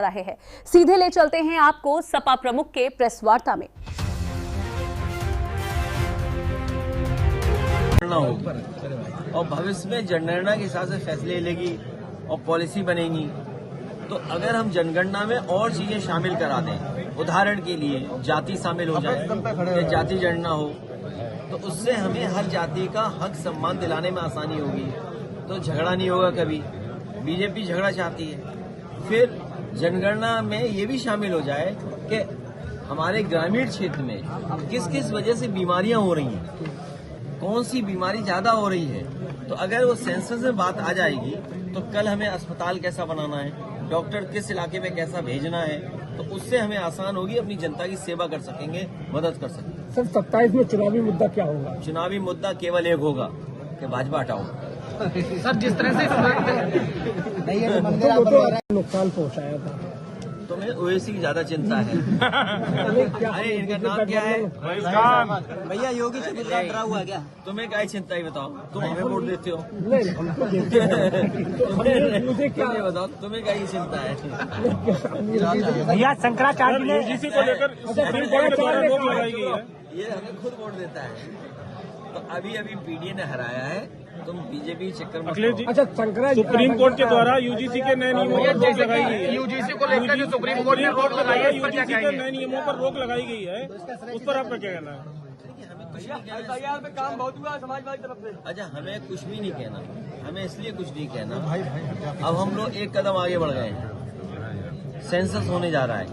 रहे हैं। सीधे ले चलते हैं आपको सपा प्रमुख के प्रेस वार्ता में। और भविष्य में जनगणना के हिसाब से फैसले लेगी और पॉलिसी बनेगी। तो अगर हम जनगणना में और चीजें शामिल करा दें, उदाहरण के लिए जाति शामिल हो जाए या जाति गणना हो, तो उससे हमें हर जाति का हक सम्मान दिलाने में आसानी होगी। तो झगड़ा नहीं होगा कभी। बीजेपी झगड़ा चाहती है। फिर जनगणना में ये भी शामिल हो जाए कि हमारे ग्रामीण क्षेत्र में किस किस वजह से बीमारियां हो रही हैं, कौन सी बीमारी ज्यादा हो रही है। तो अगर वो सेंसस में बात आ जाएगी तो कल हमें अस्पताल कैसा बनाना है, डॉक्टर किस इलाके में कैसा भेजना है, तो उससे हमें आसान होगी, अपनी जनता की सेवा कर सकेंगे, मदद कर सकेंगे। सर 27 में चुनावी मुद्दा क्या होगा? चुनावी मुद्दा केवल एक होगा कि भाजपा हटाओ। सर जिस तरह से नुकसान पहुंचाया था, तुम्हें ओवैसी की ज्यादा चिंता है। अरे इनका नाम क्या है? भैया योगी से गुजरात डरा हुआ क्या? तुम्हें क्या चिंता है बताओ? तुम हमें वोट देते हो। मुझे क्या बताओ, तुम्हें क्या चिंता है? भैया शंकराचार्य ने यूजीसी को लेकर रोक लगाई गई है। ये हमें खुद वोट देता है। तो अभी पीडीए ने हराया है, तुम बीजेपी चक्कर में। अखिलेश जी, अच्छा शंकराचार्य सुप्रीम कोर्ट के द्वारा यूजीसी के नए नियमों पर रोक लगाई गई है। यूजीसी को लेकर जो सुप्रीम कोर्ट ने रोक लगाई है, इस पर क्या यूजीसी के नए नियमों पर रोक लगाई गई है, उस पर आपका क्या कहना है? एफआईआर पे काम बहुत हुआ है समाजवादी तरफ से। अच्छा, हमें कुछ भी नहीं कहना, हमें इसलिए कुछ नहीं कहना। अब हम लोग एक कदम आगे बढ़ गए हैं। सेंसस होने जा रहा है।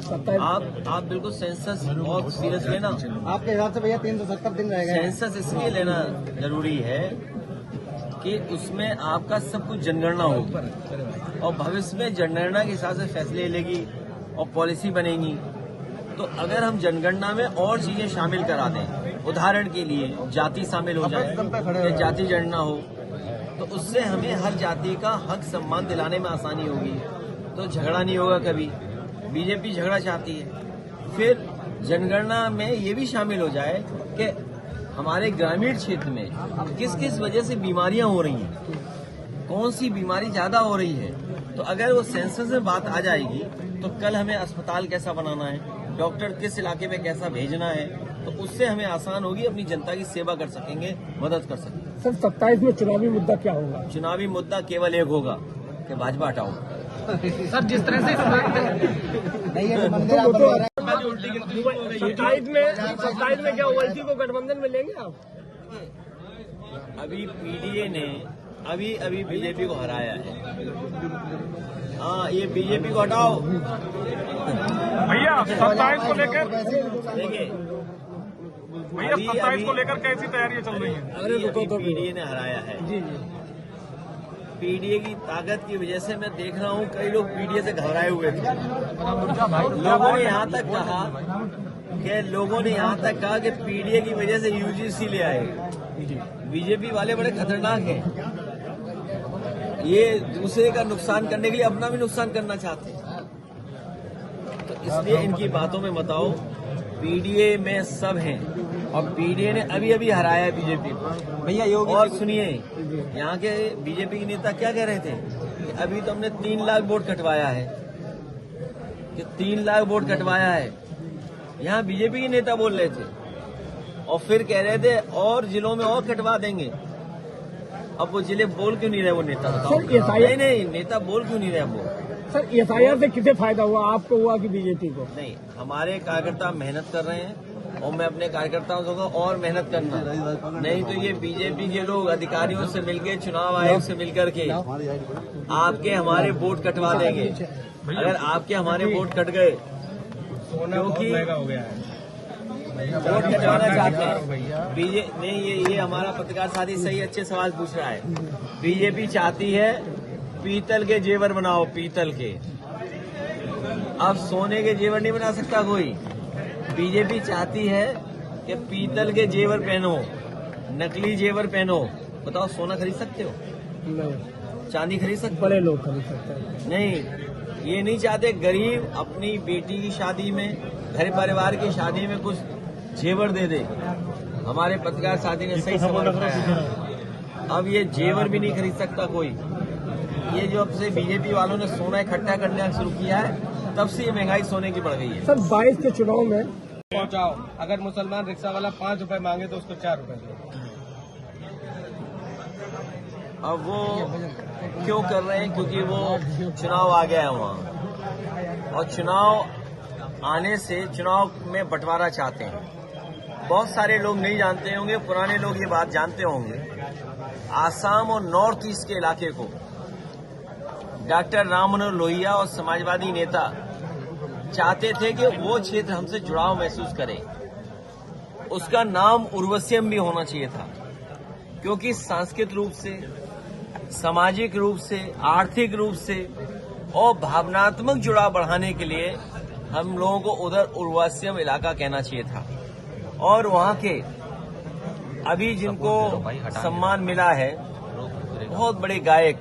आप बिल्कुल सेंसस बहुत सीरियस लेना। आपके हिसाब से भैया 370 दिन रह गए। सेंसस इसलिए लेना जरूरी है कि उसमें आपका सब कुछ जनगणना होगी और भविष्य में जनगणना के हिसाब से फैसले लेगी और पॉलिसी बनेगी। तो अगर हम जनगणना में और चीजें शामिल करा दें, उदाहरण के लिए जाति शामिल हो जाए या जाति गणना हो, तो उससे हमें हर जाति का हक सम्मान दिलाने में आसानी होगी। तो झगड़ा नहीं होगा कभी। बीजेपी झगड़ा चाहती है। फिर जनगणना में ये भी शामिल हो जाए कि हमारे ग्रामीण क्षेत्र में किस किस वजह से बीमारियां हो रही हैं, कौन सी बीमारी ज्यादा हो रही है। तो अगर वो सेंसस में बात आ जाएगी तो कल हमें अस्पताल कैसा बनाना है, डॉक्टर किस इलाके में कैसा भेजना है, तो उससे हमें आसान होगी, अपनी जनता की सेवा कर सकेंगे, मदद कर सकेंगे। सर 27 में चुनावी मुद्दा क्या होगा? चुनावी मुद्दा केवल एक होगा कि भाजपा हटाओ। सर जिस तरह से 27 में क्या ओवैसी को गठबंधन में लेंगे आप? अभी पीडीए ने अभी बीजेपी को हराया है। हाँ, ये बीजेपी को हटाओ। भैया 27 को लेकर, देखिए भैया 27 को लेकर कैसी तैयारियां चल रही हैं? अभी पीडीए ने हराया है। जी पीडीए की ताकत की वजह से मैं देख रहा हूँ कई लोग पीडीए से घबराए हुए थे। लोगों ने यहाँ तक कहा कि पीडीए की वजह से यूजीसी ले आए। बीजेपी वाले बड़े खतरनाक हैं। ये दूसरे का नुकसान करने के लिए अपना भी नुकसान करना चाहते हैं। तो इसलिए इनकी बातों में मत आओ। पीडीए में सब हैं और पीडीए ने अभी हराया है बीजेपी को। भैया योगी और सुनिए, यहाँ के बीजेपी के नेता क्या कह रहे थे कि अभी तो हमने 3 लाख वोट कटवाया है, कि 3 लाख वोट कटवाया है। यहाँ बीजेपी के नेता बोल रहे थे और फिर कह रहे थे और जिलों में और कटवा देंगे। अब वो जिले बोल क्यों नहीं रहे वो नेता? बताओ। नहीं, नेता बोल क्यों नहीं रहे वो? सर एफआईआर से किसे फायदा हुआ? आपको हुआ कि बीजेपी को? नहीं, हमारे कार्यकर्ता मेहनत कर रहे हैं और मैं अपने कार्यकर्ताओं को कहूँगा और मेहनत करना। नहीं तो ये बीजेपी के लोग अधिकारियों से मिलकर, चुनाव आयोग से मिलकर के आपके हमारे वोट कटवा देंगे। अगर आपके हमारे वोट कट गए, क्योंकि वोट कटवाना चाहते हैं नहीं, ये हमारा पत्रकार साथी सही अच्छे सवाल पूछ रहा है। बीजेपी चाहती है पीतल के जेवर बनाओ, पीतल के। अब सोने के जेवर नहीं बना सकता कोई। बीजेपी चाहती है कि पीतल के जेवर पहनो, नकली जेवर पहनो। बताओ, सोना खरीद सकते हो? नहीं। चांदी खरीद सकते? बड़े लोग खरीद सकते हैं। नहीं, ये नहीं चाहते गरीब अपनी बेटी की शादी में, घर परिवार की शादी में कुछ जेवर दे दे। हमारे पत्रकार साथी ने सही सवाल उठाया है। अब ये जेवर भी नहीं खरीद सकता कोई। ये जो अब से बीजेपी वालों ने सोना इकट्ठा करना शुरू किया है, तब से ये महंगाई सोने की बढ़ गई है। सर 22 के चुनाव में पहुंचाओ, अगर मुसलमान रिक्शा वाला 5 रुपए मांगे तो उसको 4 रुपए दो। अब वो क्यों कर रहे हैं? क्योंकि वो चुनाव आ गया है वहाँ, और चुनाव आने से चुनाव में बंटवारा चाहते हैं। बहुत सारे लोग नहीं जानते होंगे, पुराने लोग ये बात जानते होंगे। आसाम और नॉर्थ ईस्ट के इलाके को डॉक्टर राम मनोहर लोहिया और समाजवादी नेता चाहते थे कि वो क्षेत्र हमसे जुड़ाव महसूस करे। उसका नाम उर्वश्यम भी होना चाहिए था, क्योंकि सांस्कृतिक रूप से, सामाजिक रूप से, आर्थिक रूप से और भावनात्मक जुड़ाव बढ़ाने के लिए हम लोगों को उधर उर्वश्यम इलाका कहना चाहिए था। और वहाँ के अभी जिनको सम्मान मिला है, बहुत बड़े गायक,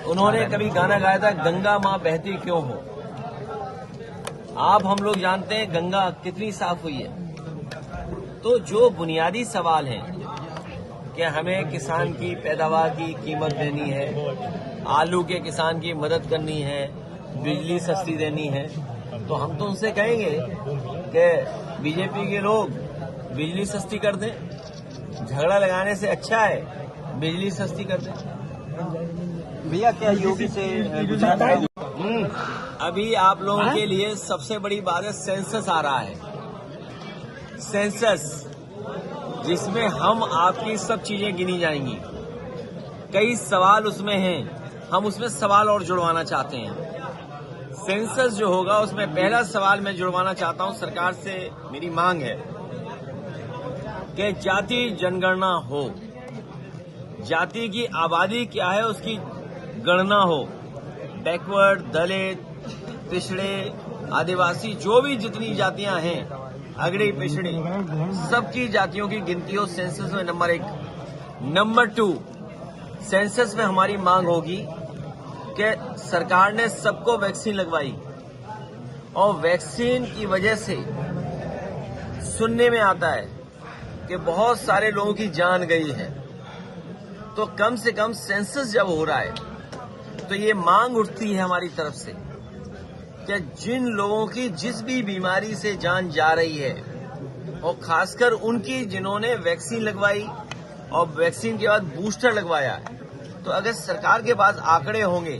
उन्होंने कभी गाना गाया था, गंगा माँ बहती क्यों हो। आप हम लोग जानते हैं गंगा कितनी साफ हुई है। तो जो बुनियादी सवाल हैं कि हमें किसान की पैदावार की कीमत देनी है, आलू के किसान की मदद करनी है, बिजली सस्ती देनी है, तो हम तो उनसे कहेंगे कि बीजेपी के लोग बिजली सस्ती कर दें। झगड़ा लगाने से अच्छा है बिजली सस्ती कर दें। भैया क्या योगी से अभी आप लोगों के लिए सबसे बड़ी बात है, सेंसस आ रहा है। सेंसस जिसमें हम आपकी सब चीजें गिनी जाएंगी। कई सवाल उसमें हैं, हम उसमें सवाल और जुड़वाना चाहते हैं। सेंसस जो होगा उसमें पहला सवाल मैं जुड़वाना चाहता हूं, सरकार से मेरी मांग है कि जाति जनगणना हो। जाति की आबादी क्या है उसकी गणना हो। बैकवर्ड, दलित, पिछड़े, आदिवासी, जो भी जितनी जातियां हैं, अगड़ी पिछड़ी, सबकी जातियों की गिनती हो सेंसस में। नंबर 1। नंबर 2, सेंसस में हमारी मांग होगी कि सरकार ने सबको वैक्सीन लगवाई और वैक्सीन की वजह से सुनने में आता है कि बहुत सारे लोगों की जान गई है। तो कम से कम सेंसस जब हो रहा है तो ये मांग उठती है हमारी तरफ से कि जिन लोगों की जिस भी बीमारी से जान जा रही है, और खासकर उनकी जिन्होंने वैक्सीन लगवाई और वैक्सीन के बाद बूस्टर लगवाया, तो अगर सरकार के पास आंकड़े होंगे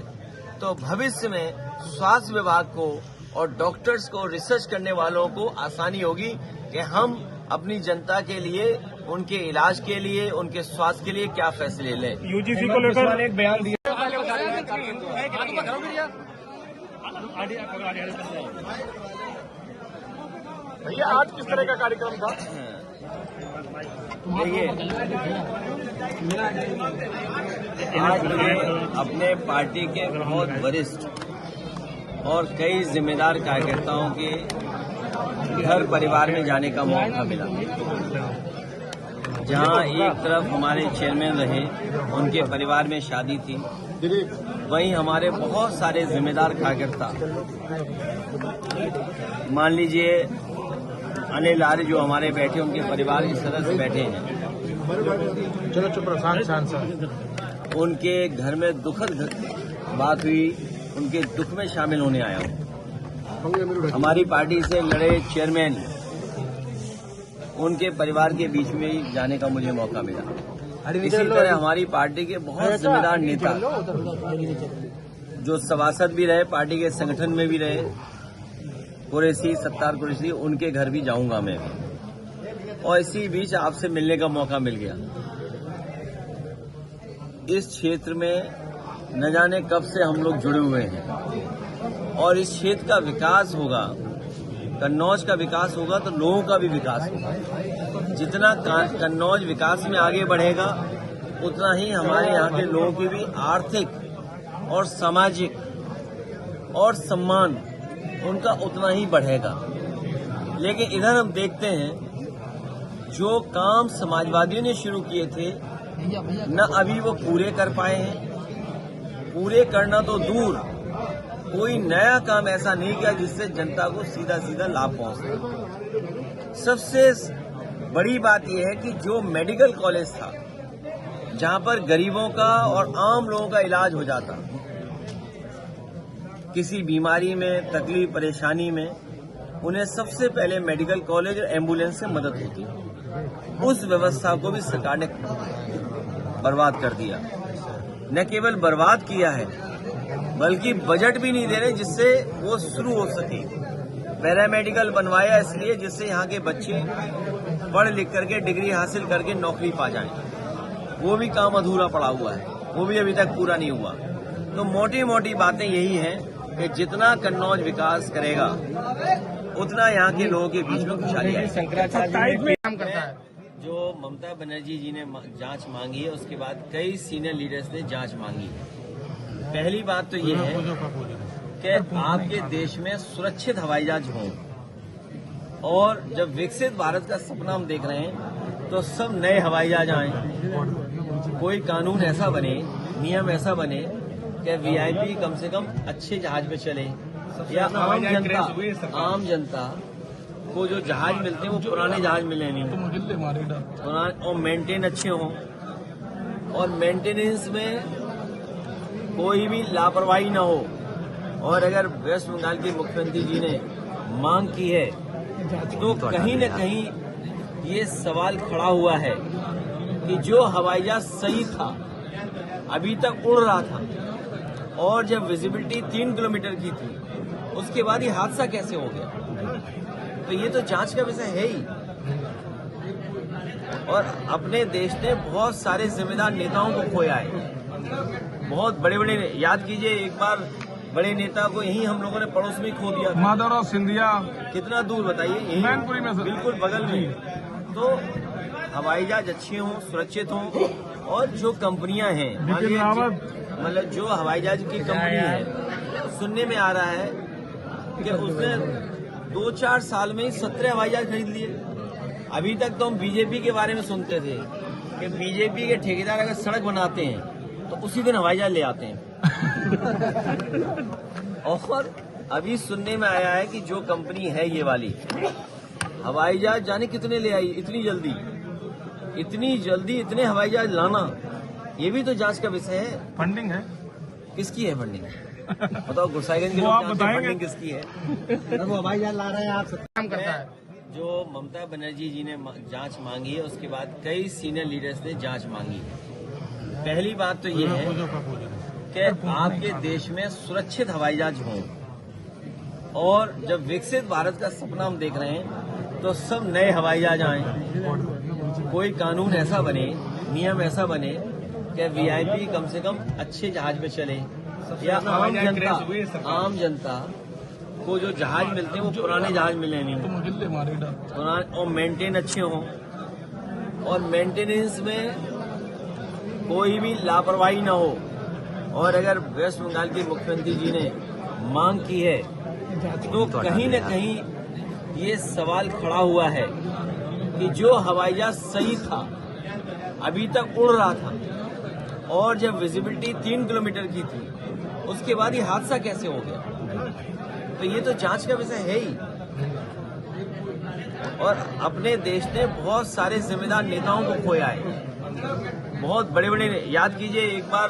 तो भविष्य में स्वास्थ्य विभाग को और डॉक्टर्स को, रिसर्च करने वालों को आसानी होगी कि हम अपनी जनता के लिए, उनके इलाज के लिए, उनके स्वास्थ्य के लिए क्या फैसले लें। यूजीसी को लेकर एक बयान दिया। भैया आज किस तरह का कार्यक्रम था? देखिए, आज मुझे अपने पार्टी के बहुत वरिष्ठ और कई जिम्मेदार कार्यकर्ताओं के घर परिवार में जाने का मौका मिला, जहां एक तरफ हमारे चेयरमैन रहे, उनके परिवार में शादी थी, वहीं हमारे बहुत सारे जिम्मेदार कार्यकर्ता, मान लीजिए अनिल आर्य जो हमारे बैठे, उनके परिवार के सदस्य बैठे हैं। चलो चुप रहो, उनके घर में दुखद बात हुई, उनके दुख में शामिल होने आया हूं। हमारी पार्टी से लड़े चेयरमैन, उनके परिवार के बीच में ही जाने का मुझे मौका मिला। इसी तरह हमारी पार्टी के बहुत जिम्मेदार नेता जो सभासद भी रहे, पार्टी के संगठन में भी रहे, कुरैशी, सत्तार कुरैशी, उनके घर भी जाऊंगा मैं भी। और इसी बीच आपसे मिलने का मौका मिल गया। इस क्षेत्र में न जाने कब से हम लोग जुड़े हुए हैं, और इस क्षेत्र का विकास होगा, कन्नौज का विकास होगा तो लोगों का भी विकास होगा। जितना कन्नौज विकास में आगे बढ़ेगा, उतना ही हमारे यहाँ के लोगों की भी आर्थिक और सामाजिक और सम्मान उनका उतना ही बढ़ेगा। लेकिन इधर हम देखते हैं जो काम समाजवादियों ने शुरू किए थे, न अभी वो पूरे कर पाए हैं। पूरे करना तो दूर, कोई नया काम ऐसा नहीं किया जिससे जनता को सीधा सीधा लाभ पहुंचे। सबसे बड़ी बात यह है कि जो मेडिकल कॉलेज था, जहां पर गरीबों का और आम लोगों का इलाज हो जाता, किसी बीमारी में, तकलीफ परेशानी में उन्हें सबसे पहले मेडिकल कॉलेज और एम्बुलेंस से मदद होती है। उस व्यवस्था को भी सरकार ने बर्बाद कर दिया। न केवल बर्बाद किया है बल्कि बजट भी नहीं दे रहे जिससे वो शुरू हो सके। पैरामेडिकल बनवाया इसलिए जिससे यहाँ के बच्चे पढ़ लिख करके डिग्री हासिल करके नौकरी पा जाएं। वो भी काम अधूरा पड़ा हुआ है, वो भी अभी तक पूरा नहीं हुआ। तो मोटी मोटी बातें यही हैं कि जितना कन्नौज विकास करेगा उतना यहाँ के लोगों के बीच में खुशहाली आएगी। शंकराचार्य काम करता है। जो ममता बनर्जी जी ने जांच मांगी है, उसके बाद कई सीनियर लीडर्स ने जांच मांगी है। पहली बात तो ये है कि आपके देश में सुरक्षित हवाई जहाज हों, और जब विकसित भारत का सपना हम देख रहे हैं तो सब नए हवाई जहाज आए। कोई कानून ऐसा बने, नियम ऐसा बने कि वीआईपी कम से कम अच्छे जहाज में चले, या आम जनता को जो जहाज मिलते हैं वो पुराने जहाज मिले नहीं, और मेंटेन अच्छे हों, और मेंटेनेंस में कोई भी लापरवाही न हो। और अगर वेस्ट बंगाल के मुख्यमंत्री जी ने मांग की है तो कहीं न कहीं ये सवाल खड़ा हुआ है कि जो हवाई जहाज सही था, अभी तक उड़ रहा था, और जब विजिबिलिटी 3 किलोमीटर की थी, उसके बाद ये हादसा कैसे हो गया? तो ये तो जांच का विषय है ही। और अपने देश ने बहुत सारे जिम्मेदार नेताओं को खोया है। बहुत बड़े बड़े, याद कीजिए एक बार बड़े नेता को यही हम लोगों ने पड़ोस में खो दिया था। माधवराव सिंधिया कितना दूर बताइए, यही मैनपुरी में बिल्कुल बगल में। तो हवाई जहाज अच्छे हों, सुरक्षित हों, और जो कंपनियां हैं, मतलब जो हवाई जहाज की कंपनी है, सुनने में आ रहा है कि उसने 2-4 साल में ही 17 हवाई जहाज खरीद लिए। अभी तक तो हम बीजेपी के बारे में सुनते थे कि बीजेपी के ठेकेदार अगर सड़क बनाते हैं तो उसी दिन हवाई जहाज ले आते हैं। और अभी सुनने में आया है कि जो कंपनी है ये वाली, हवाई जहाज जाने कितने ले आई इतनी जल्दी इतने हवाई जहाज लाना, ये भी तो जांच का विषय है। फंडिंग है, किसकी है फंडिंग? बताओ, गुरसाईगंज के लोग जानते हैं फंडिंग किसकी है। वो हवाई जहाज ला रहे हैं, आप काम करता है। जो ममता बनर्जी जी ने जांच मांगी है, उसके बाद कई सीनियर लीडर्स ने जांच मांगी है। पहली बात तो ये है कि आपके देश में सुरक्षित हवाई जहाज हों, और जब विकसित भारत का सपना हम देख रहे हैं तो सब नए हवाई जहाज आए। कोई कानून ऐसा बने, नियम ऐसा बने कि वीआईपी कम से कम अच्छे जहाज में चले, या आम जनता को जो जहाज मिलते हैं वो पुराने जहाज मिले नहीं, और मेंटेन अच्छे हों, और मेंटेनेंस में कोई भी लापरवाही न हो। और अगर वेस्ट बंगाल के मुख्यमंत्री जी ने मांग की है तो कहीं न कहीं ये सवाल खड़ा हुआ है कि जो हवाई जहाज सही था, अभी तक उड़ रहा था, और जब विजिबिलिटी 3 किलोमीटर की थी, उसके बाद ये हादसा कैसे हो गया? तो ये तो जांच का विषय है ही। और अपने देश ने बहुत सारे जिम्मेदार नेताओं को खोया है। बहुत बड़े बड़े, याद कीजिए एक बार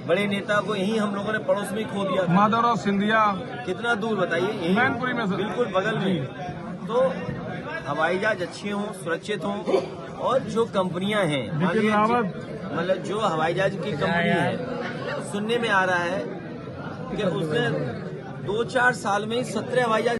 बड़े नेता को यही हम लोगों ने पड़ोस में खो दिया था। माधवराव सिंधिया कितना दूर बताइए, यही मैनपुरी में बिल्कुल बगल में। तो हवाई जहाज अच्छे हों, सुरक्षित हों, और जो कंपनियां हैं, मतलब जो हवाई जहाज की कंपनी है, सुनने में आ रहा है कि उसने 2-4 साल में ही 17 हवाई जहाज